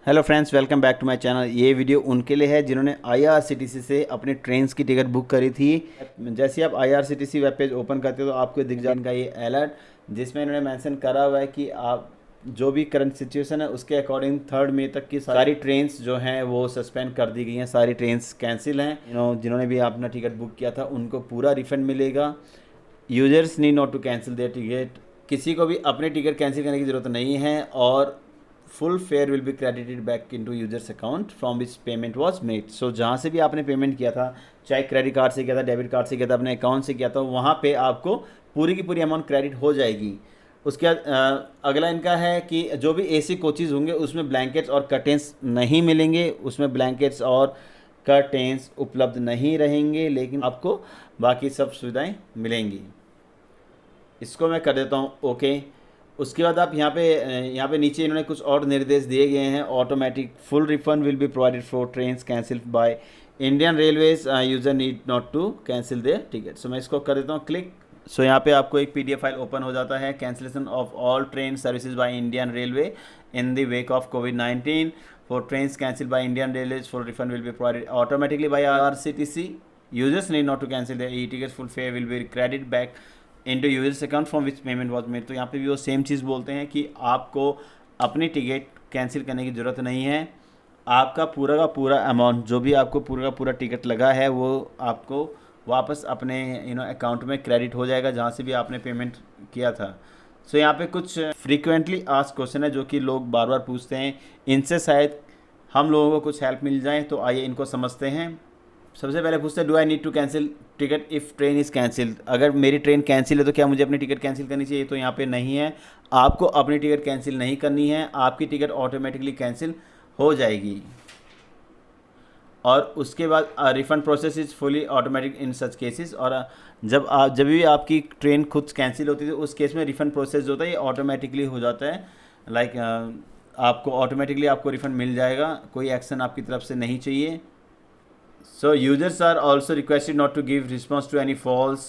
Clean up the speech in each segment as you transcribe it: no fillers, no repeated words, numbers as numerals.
Hello friends, welcome back to my channel. Video वीडियो उनके लिए है जिन्होंने आईआरसीटीसी से अपने ट्रेन्स की टिकट बुक करी थी। जैसे आप आईआरसीटीसी वेब पेज ओपन करते हो तो आपको दिख जाएगा इनका ये अलर्ट, जिसमें इन्होंने मेंशन करा हुआ है कि आप जो भी करंट सिचुएशन है उसके अकॉर्डिंग 3 मई तक की सारी ट्रेन्स जो हैं वो सस्पेंड कर दी गई हैं, सारी ट्रेन्स कैंसिल हैं। जिन्होंने भी अपना टिकट बुक किया था उनको पूरा रिफंड मिलेगा। Users need not to cancel their ticket. किसी को भी अपने टिकट कैंसिल करने की ज़रूरत नहीं है और full fare will be credited back into users account from which payment was made. So जहाँ से भी आपने पेमेंट किया था, चाहे क्रेडिट कार्ड से किया था, डेबिट कार्ड से किया था, अपने अकाउंट से किया था, वहाँ पे आपको पूरी की पूरी अमाउंट क्रेडिट हो जाएगी। उसके बाद अगला इनका है कि जो भी एसी कोचेज़ होंगे उसमें ब्लैंकेट्स और कर्टेंस नहीं मिलेंगे, उसमें ब्लैंकेट्स और कर्टेंस उपलब्ध नहीं रहेंगे, लेकिन आपको बाकी सब सुविधाएं मिलेंगी। इसको मैं कर देता हूँ ओके। उसके बाद आप यहाँ पे नीचे इन्होंने कुछ और निर्देश दिए गए हैं। Automatic full refund will be provided for trains cancelled by Indian Railways. User need not to cancel their ticket. So मैं इसको कर देता हूँ क्लिक। सो यहाँ पे आपको एक पीडीएफ फाइल ओपन हो जाता है। Cancellation of all train services by Indian railway in the wake of कोविड-19 for trains cancelled by Indian railways for refund will be provided automatically by IRCTC. Users need not to cancel their e tickets. Full fare will be credit back into users account from which payment was made. तो यहाँ पे भी वो same चीज़ बोलते हैं कि आपको अपनी टिकट कैंसिल करने की ज़रूरत नहीं है। आपका पूरा का पूरा अमाउंट, जो भी आपको पूरा का पूरा टिकट लगा है, वो आपको वापस अपने अकाउंट में क्रेडिट हो जाएगा जहाँ से भी आपने पेमेंट किया था। सो यहाँ पे कुछ फ्रीक्वेंटली आस्क्ड क्वेश्चन है जो कि लोग बार बार पूछते हैं, इनसे शायद हम लोगों को कुछ हेल्प मिल जाए। तो आइए इनको समझते हैं। सबसे पहले पूछते हैं, do I need to cancel ticket if train is cancelled. अगर मेरी ट्रेन कैंसिल है तो क्या मुझे अपनी टिकट कैंसिल करनी चाहिए? तो यहाँ पे नहीं है, आपको अपनी टिकट कैंसिल नहीं करनी है, आपकी टिकट ऑटोमेटिकली कैंसिल हो जाएगी। और उसके बाद refund process is fully automatic in such cases. और जब भी आपकी ट्रेन खुद कैंसिल होती है तो उस केस में रिफ़ंड प्रोसेस जो होता है ये ऑटोमेटिकली हो जाता है। लाइक आपको ऑटोमेटिकली आपको रिफ़ंड मिल जाएगा, कोई एक्शन आपकी तरफ से नहीं चाहिए। So users are also requested not to give response to any false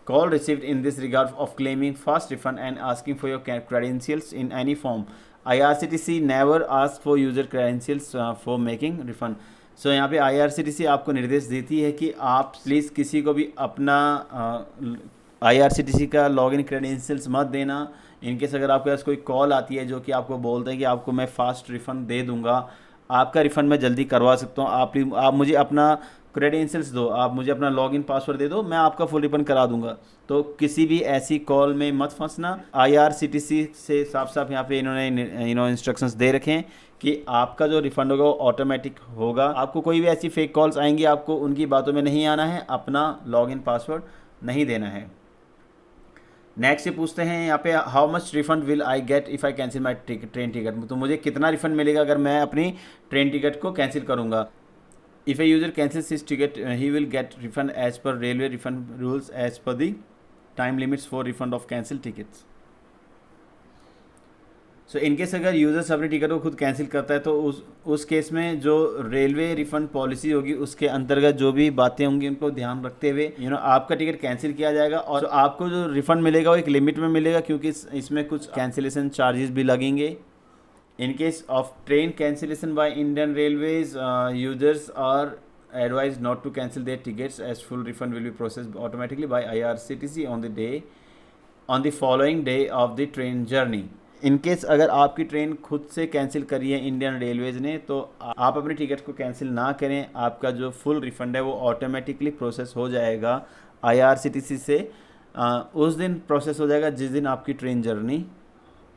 call received in this regard of claiming fast refund and asking for your credentials in any form. IRCTC never asks for user credentials for making refund. So यहाँ पे IRCTC आपको निर्देश देती है कि आप please किसी को भी अपना IRCTC का लॉगिन क्रेडेंशियल्स मत देना। इनकेस अगर आपके पास कोई कॉल आती है जो कि आपको बोलते हैं कि आपको मैं फ़ास्ट रिफ़ंड दे दूँगा, आपका रिफ़ंड मैं जल्दी करवा सकता हूँ, आप मुझे अपना क्रेडेंशियल्स दो, आप मुझे अपना लॉगिन पासवर्ड दे दो, मैं आपका फुल रिफ़ंड करा दूंगा। तो किसी भी ऐसी कॉल में मत फंसना। आईआरसीटीसी से साफ साफ यहाँ पे इन्होंने इंस्ट्रक्शंस दे रखे हैं कि आपका जो रिफ़ंड होगा वो ऑटोमेटिक होगा। आपको कोई भी ऐसी फेक कॉल्स आएंगी, आपको उनकी बातों में नहीं आना है, अपना लॉगिन पासवर्ड नहीं देना है। नेक्स्ट ये पूछते हैं यहाँ पे, how much refund will I get if I cancel my train ticket. तो मुझे कितना रिफंड मिलेगा अगर मैं अपनी ट्रेन टिकट को कैंसिल करूँगा। If a user cancels his ticket he will get refund as per railway refund rules as per the time limits for refund of cancel tickets. So in case अगर users अपनी ticket को खुद cancel करता है तो उस case में जो रेलवे रिफ़ंड पॉलिसी होगी उसके अंतर्गत जो भी बातें होंगी उनको ध्यान रखते हुए आपका टिकट कैंसिल किया जाएगा। और आपको जो रिफ़ंड मिलेगा वो एक लिमिट में मिलेगा, क्योंकि इसमें कुछ कैंसिलेशन चार्जेस भी लगेंगे। In case of train cancellation by Indian railways, users are advised not to cancel their tickets as full refund will be processed automatically by IRCTC on the following day of the train journey. In case अगर आपकी train खुद से cancel करी है Indian Railways ने, तो आप अपनी टिकट को कैंसिल ना करें, आपका जो फुल रिफ़ंड है वो ऑटोमेटिकली प्रोसेस हो जाएगा आईआरसीटीसी से। उस दिन प्रोसेस हो जाएगा जिस दिन आपकी ट्रेन जर्नी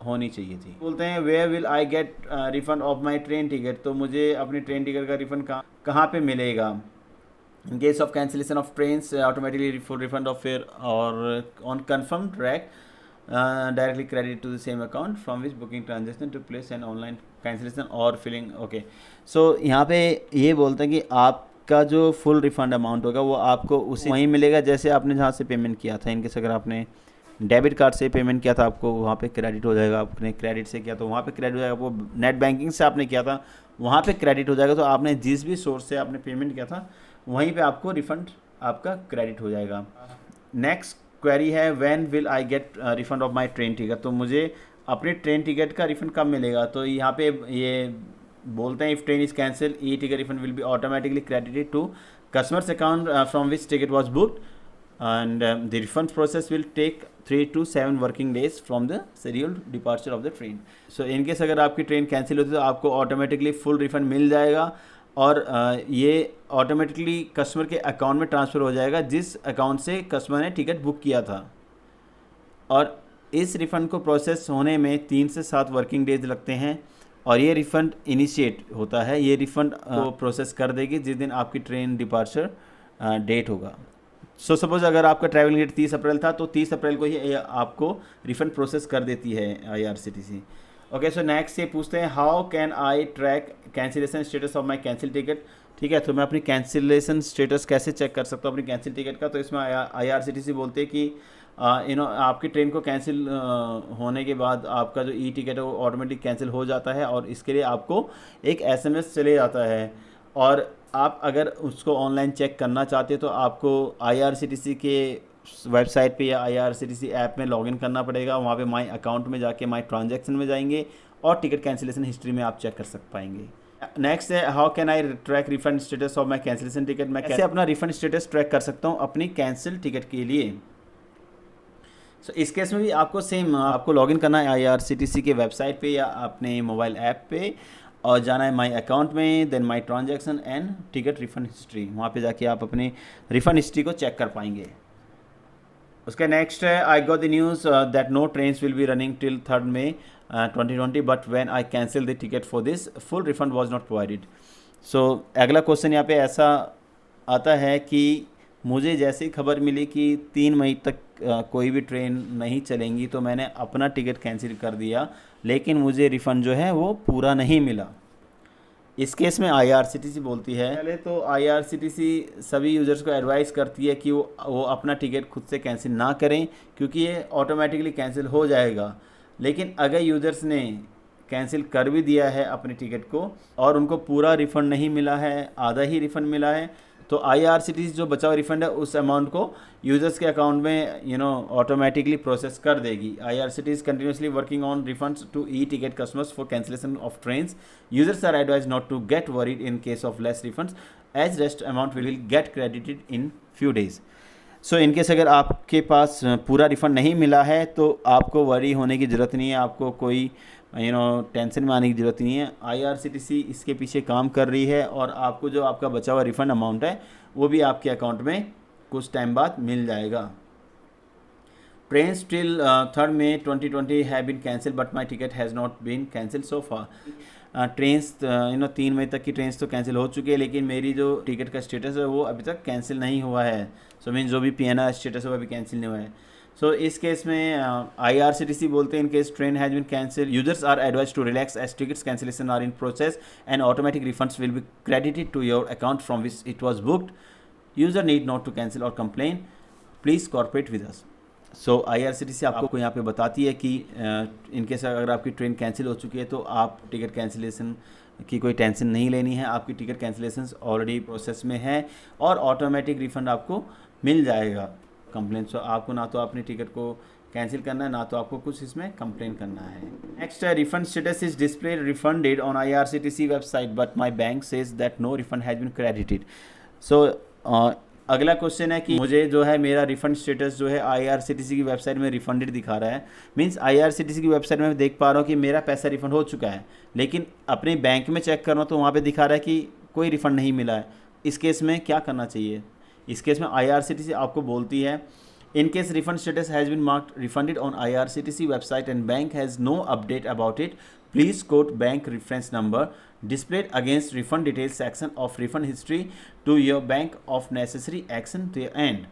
होनी चाहिए थी। बोलते हैं, where will I get refund of my train ticket. तो मुझे अपनी ट्रेन टिकट का रिफ़ंड कहाँ पे मिलेगा। In case of cancellation of trains automatically full refund of fare और on confirm track directly credit to the same account from which booking transaction to place an online cancellation or filling okay। so यहाँ पे ये बोलते हैं कि आपका जो full refund amount होगा वो आपको उसी वहीं मिलेगा जैसे आपने जहाँ से पेमेंट किया था। इनकेस अगर आपने डेबिट कार्ड से पेमेंट किया था आपको वहाँ पे क्रेडिट हो जाएगा, आपने क्रेडिट से किया तो वहाँ पे क्रेडिट हो जाएगा, वो नेट बैंकिंग से आपने किया था वहाँ पे क्रेडिट हो जाएगा। तो आपने जिस भी सोर्स से आपने पेमेंट किया था वहीं पे आपको रिफ़ंड आपका क्रेडिट हो जाएगा। नेक्स्ट क्वेरी है, when will I gate refund of my train ticket. तो मुझे अपने ट्रेन टिकट का रिफ़ंड कब मिलेगा। तो यहाँ पे ये बोलते हैं if train is cancel e ticket refund will be automatically credited to customers account from which ticket was booked and the refund process will take 3 to 7 working days from the scheduled departure of the train. So in case अगर आपकी train cancel होती है तो आपको automatically full refund मिल जाएगा और ये automatically customer के अकाउंट में ट्रांसफ़र हो जाएगा जिस अकाउंट से कस्टमर ने टिकट बुक किया था। और इस रिफ़ंड को प्रोसेस होने में 3 से 7 वर्किंग डेज लगते हैं और ये रिफ़ंड इनिशिएट होता है, ये रिफ़ंड को प्रोसेस कर देगी जिस दिन आपकी ट्रेन डिपार्चर डेट होगा। सो सपोज़ अगर आपका ट्रैवलिंग डेट 30 अप्रैल था तो 30 अप्रैल को ही आपको रिफ़ंड प्रोसेस कर देती है IRCTC। ओके, सो नेक्स्ट ये पूछते हैं how can I track cancellation status of my cancel ticket. ठीक है, तो मैं अपनी कैंसिलेशन स्टेटस कैसे चेक कर सकता हूँ अपनी कैंसिल टिकट का। तो इसमें IRCTC बोलते हैं कि आपकी ट्रेन को कैंसिल होने के बाद आपका जो ई टिकट है वो ऑटोमेटिक कैंसिल हो जाता है और इसके लिए आपको एक SMS चले जाता है। और आप अगर उसको ऑनलाइन चेक करना चाहते हो तो आपको IRCTC के वेबसाइट पे या IRCTC ऐप में लॉगिन करना पड़ेगा। वहाँ पे माई अकाउंट में जाके माई ट्रांजैक्शन में जाएंगे और टिकट कैंसिलेशन हिस्ट्री में आप चेक कर पाएंगे। नेक्स्ट है how can I track refund status of my cancellation ticket. मैं कैसे अपना रिफंड स्टेटस ट्रैक कर सकता हूँ अपनी कैंसिल टिकट के लिए। सो इस केस में भी आपको सेम आपको लॉगिन करना है IRCTC के वेबसाइट पे या अपने मोबाइल ऐप पे और जाना है माई अकाउंट में, then my transaction and ticket refund history. वहाँ पे जाके आप अपनी रिफंड हिस्ट्री को चेक कर पाएंगे। उसका नेक्स्ट है I got the news that no trains will be running till 3 May 2020 but when I cancel the ticket for this full refund was not provided. So अगला क्वेश्चन यहाँ पे ऐसा आता है कि मुझे जैसे ही खबर मिली कि 3 मई तक कोई भी ट्रेन नहीं चलेंगी तो मैंने अपना टिकट कैंसिल कर दिया, लेकिन मुझे रिफ़ंड जो है वो पूरा नहीं मिला। इस केस में IRCTC बोलती है, पहले तो IRCTC सभी यूज़र्स को एडवाइस करती है कि वो अपना टिकट खुद से कैंसिल ना करें क्योंकि ये ऑटोमेटिकली कैंसिल हो जाएगा। लेकिन अगर यूज़र्स ने कैंसिल कर भी दिया है अपने टिकट को और उनको पूरा रिफ़ंड नहीं मिला है, आधा ही रिफ़ंड मिला है, तो IRCTC जो बचा हुआ रिफंड है उस अमाउंट को यूज़र्स के अकाउंट में ऑटोमेटिकली प्रोसेस कर देगी। IRCTC is continuously working on refunds to e ticket customers for cancellation of trains. Users are advise not to get worried in case of less refunds as rest amount will get credited in few days. So in case अगर आपके पास पूरा refund नहीं मिला है तो आपको worry होने की ज़रूरत नहीं है, आपको कोई टेंशन में आने की ज़रूरत नहीं है। IRCTC इसके पीछे काम कर रही है और आपको जो आपका बचा हुआ रिफ़ंड अमाउंट है वो भी आपके अकाउंट में कुछ टाइम बाद मिल जाएगा। Trains till 3 May 2020 have been cancel but my ticket has not been cancel so far. Trains 3 मई तक की ट्रेन्स तो कैंसिल हो चुकी है लेकिन मेरी जो टिकट का स्टेटस है वो अभी तक कैंसिल नहीं हुआ है। सो मीन जो भी PNR स्टेटस है वो अभी कैंसिल नहीं हुआ है। सो इस केस में IRCTC बोलते हैं in case train has been cancel users are advise to relax as tickets cancellation are in process and automatic refunds will be credited to your account from which it was booked. User need not to cancel और complain, please cooperate with us. So IRCTC आपको यहाँ पे बताती है कि in case अगर आपकी train cancel हो चुकी है तो आप टिकट कैंसिलेशन की कोई टेंशन नहीं लेनी है, आपकी टिकट कैंसिलेशन ऑलरेडी प्रोसेस में है और ऑटोमेटिक रिफंड आपको मिल जाएगा। कंप्लेन सो आपको ना तो अपनी टिकट को कैंसिल करना है ना तो आपको कुछ इसमें कंप्लेन करना है। नेक्स्ट है refund status is displayed refunded on IRCTC website but my bank says that no refund has been credited. So अगला क्वेश्चन है कि मुझे जो है मेरा रिफंड स्टेटस जो है IRCTC की वेबसाइट में रिफंडेड दिखा रहा है। मींस IRCTC की वेबसाइट में देख पा रहा हूँ कि मेरा पैसा रिफंड हो चुका है, लेकिन अपने बैंक में चेक कर रहा हूँ तो वहाँ पे दिखा रहा है कि कोई रिफंड नहीं मिला है। इस केस में क्या करना चाहिए? इस केस में IRCTC आपको बोलती है in case refund status has been marked refunded on IRCTC website and bank has no update about it, please quote bank reference number displayed against refund details section of refund history to your bank of necessary action to your end।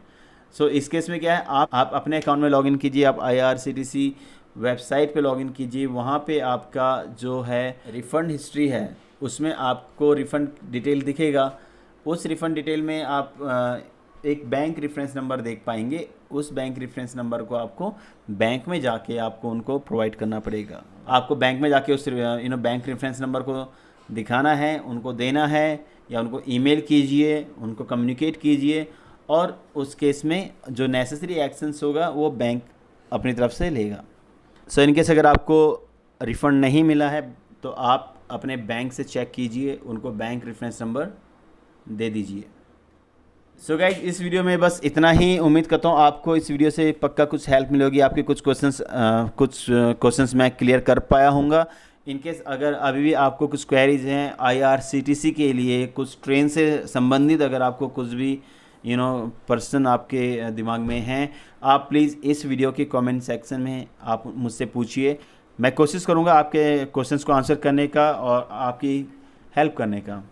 So इस case में क्या है, आप अपने account में login कीजिए, आप IRCTC website पे लॉगिन कीजिए, वहाँ पे आपका जो है रिफ़ंड हिस्ट्री है उसमें आपको रिफ़ंड डिटेल दिखेगा। उस रिफ़ंड डिटेल में आप एक बैंक रेफरेंस नंबर देख पाएंगे। उस बैंक रेफरेंस नंबर को आपको बैंक में जाके आपको उनको प्रोवाइड करना पड़ेगा। आपको बैंक में जाके उस बैंक रेफरेंस नंबर को दिखाना है, उनको देना है या उनको ईमेल कीजिए, उनको कम्युनिकेट कीजिए और उस केस में जो नेसेसरी एक्शंस होगा वो बैंक अपनी तरफ से लेगा। सो इन केस अगर आपको रिफ़ंड नहीं मिला है तो आप अपने बैंक से चेक कीजिए, उनको बैंक रेफरेंस नंबर दे दीजिए। सो गाइज, इस वीडियो में बस इतना ही। उम्मीद करता हूँ आपको इस वीडियो से पक्का कुछ हेल्प मिलेगी। आपके कुछ क्वेश्चंस मैं क्लियर कर पाया हूँगा। इनकेस अगर अभी भी आपको कुछ क्वेरीज हैं IRCTC के लिए, कुछ ट्रेन से संबंधित अगर आपको कुछ भी पर्सन आपके दिमाग में हैं, आप प्लीज़ इस वीडियो के कमेंट सेक्शन में आप मुझसे पूछिए। मैं कोशिश करूँगा आपके क्वेश्चंस को आंसर करने का और आपकी हेल्प करने का।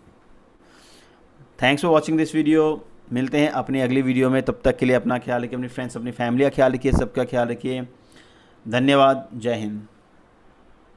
Thanks for watching this video. मिलते हैं अपनी अगली वीडियो में। तब तक के लिए अपना ख्याल रखिए, अपनी फ्रेंड्स, अपनी फैमिली का ख्याल रखिए, सबका ख्याल रखिए। धन्यवाद। जय हिंद।